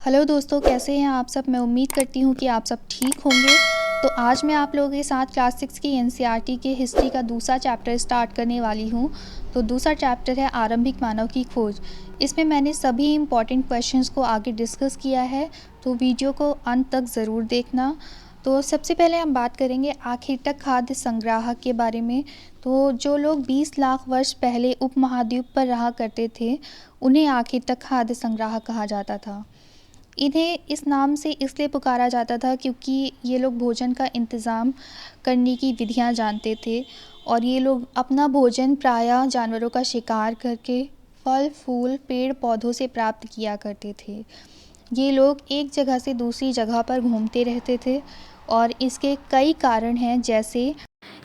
Hello दोस्तों, कैसे हैं आप सब। मैं उम्मीद करती हूँ कि आप सब ठीक होंगे। तो आज मैं आप लोगों के साथ क्लास 6 की एनसीईआरटी के हिस्ट्री का दूसरा चैप्टर स्टार्ट करने वाली हूँ। तो दूसरा चैप्टर है आरंभिक मानव की खोज। इसमें मैंने सभी इम्पॉर्टेंट क्वेश्चंस को आगे डिस्कस किया है, तो वीडियो को अंत तक ज़रूर देखना। तो सबसे पहले हम बात करेंगे आखिर तक खाद्य संग्राहक के बारे में। तो जो लोग 20 लाख वर्ष पहले उपमहाद्वीप पर रहा करते थे, उन्हें आखिर तक खाद्य संग्राहक कहा जाता था। इन्हें इस नाम से इसलिए पुकारा जाता था क्योंकि ये लोग भोजन का इंतज़ाम करने की विधियां जानते थे और ये लोग अपना भोजन प्रायः जानवरों का शिकार करके फल फूल पेड़ पौधों से प्राप्त किया करते थे। ये लोग एक जगह से दूसरी जगह पर घूमते रहते थे और इसके कई कारण हैं, जैसे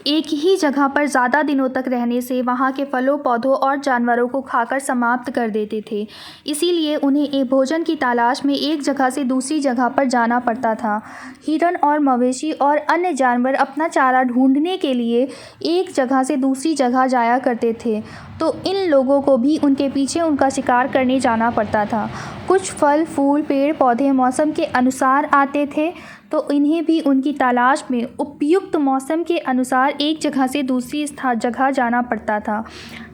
एक ही जगह पर ज़्यादा दिनों तक रहने से वहाँ के फलों पौधों और जानवरों को खाकर समाप्त कर देते थे। इसीलिए उन्हें एक भोजन की तलाश में एक जगह से दूसरी जगह पर जाना पड़ता था। हिरन और मवेशी और अन्य जानवर अपना चारा ढूंढने के लिए एक जगह से दूसरी जगह जाया करते थे, तो इन लोगों को भी उनके पीछे उनका शिकार करने जाना पड़ता था। कुछ फल फूल पेड़ पौधे मौसम के अनुसार आते थे, तो इन्हें भी उनकी तलाश में उपयुक्त मौसम के अनुसार एक जगह से दूसरी जगह जाना पड़ता था।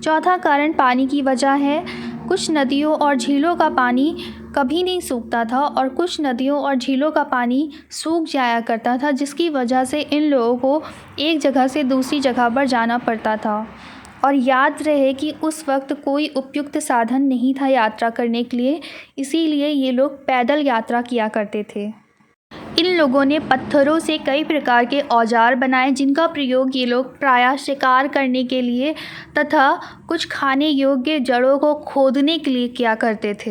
चौथा कारण पानी की वजह है। कुछ नदियों और झीलों का पानी कभी नहीं सूखता था और कुछ नदियों और झीलों का पानी सूख जाया करता था, जिसकी वजह से इन लोगों को एक जगह से दूसरी जगह पर जाना पड़ता था। और याद रहे कि उस वक्त कोई उपयुक्त साधन नहीं था यात्रा करने के लिए, इसीलिए ये लोग पैदल यात्रा किया करते थे। इन लोगों ने पत्थरों से कई प्रकार के औजार बनाए, जिनका प्रयोग ये लोग प्रायः शिकार करने के लिए तथा कुछ खाने योग्य जड़ों को खोदने के लिए किया करते थे।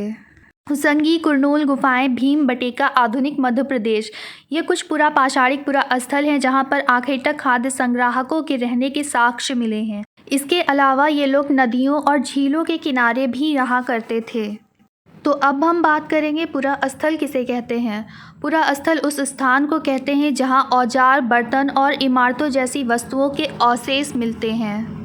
हुसंगी कुरनूल गुफाएं भीमबटेका आधुनिक मध्य प्रदेश, ये कुछ पुरापाषाणिक स्थल हैं जहां पर आखिर तक खाद्य संग्राहकों के रहने के साक्ष्य मिले हैं। इसके अलावा ये लोग नदियों और झीलों के किनारे भी रहा करते थे। तो अब हम बात करेंगे पुरास्थल किसे कहते हैं। पुरास्थल उस स्थान को कहते हैं जहां औजार बर्तन और इमारतों जैसी वस्तुओं के अवशेष मिलते हैं।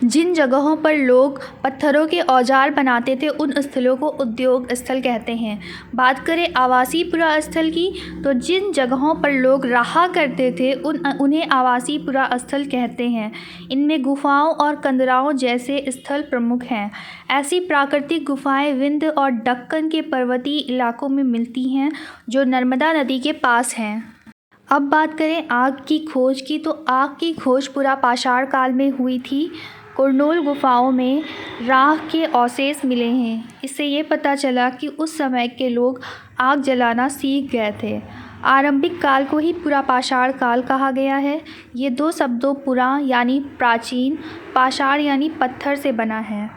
जिन जगहों पर लोग पत्थरों के औजार बनाते थे, उन स्थलों को उद्योग स्थल कहते हैं। बात करें आवासीय पुरास्थल की, तो जिन जगहों पर लोग रहा करते थे उन्हें आवासीय पुरास्थल कहते हैं। इनमें गुफाओं और कंदराओं जैसे स्थल प्रमुख हैं। ऐसी प्राकृतिक गुफाएं विंध्य और दक्कन के पर्वतीय इलाकों में मिलती हैं, जो नर्मदा नदी के पास हैं। अब बात करें आग की खोज की, तो आग की खोज पुरापाषाण काल में हुई थी। कुरनूल गुफाओं में राख के अवशेष मिले हैं। इससे ये पता चला कि उस समय के लोग आग जलाना सीख गए थे। आरंभिक काल को ही पुरापाषाण काल कहा गया है। ये दो शब्दों पुरा यानी प्राचीन, पाषाण यानी पत्थर से बना है।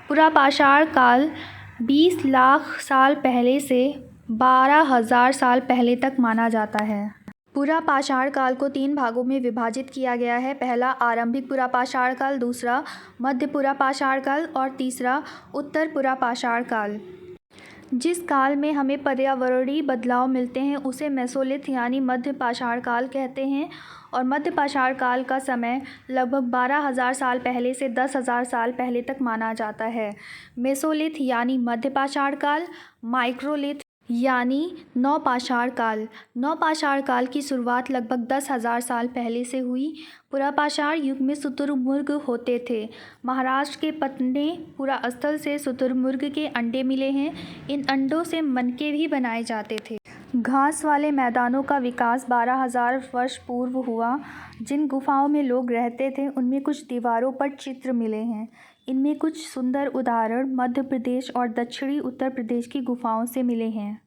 पुरापाषाण काल 20 लाख साल पहले से 12,000 साल पहले तक माना जाता है। पुरापाषाण काल को 3 भागों में विभाजित किया गया है। पहला आरंभिक पुरापाषाण काल, दूसरा मध्य पुरापाषाण काल और तीसरा उत्तर पुरापाषाण काल। जिस काल में हमें पर्यावरणीय बदलाव मिलते हैं उसे मेसोलिथ यानी मध्य पाषाण काल कहते हैं, और मध्य पाषाण काल का समय लगभग 12,000 साल पहले से 10,000 साल पहले तक माना जाता है। मेसोलिथ यानी मध्य पाषाण काल, माइक्रोलिथ यानी नवपाषाण काल। नवपाषाण काल की शुरुआत लगभग 10,000 साल पहले से हुई। पुरापाषाण युग में शुतुरमुर्ग होते थे। महाराष्ट्र के पटने पुरास्थल से शुतुरमुर्ग के अंडे मिले हैं। इन अंडों से मनके भी बनाए जाते थे। घास वाले मैदानों का विकास 12,000 वर्ष पूर्व हुआ। जिन गुफाओं में लोग रहते थे उनमें कुछ दीवारों पर चित्र मिले हैं। इनमें कुछ सुंदर उदाहरण मध्य प्रदेश और दक्षिणी उत्तर प्रदेश की गुफाओं से मिले हैं।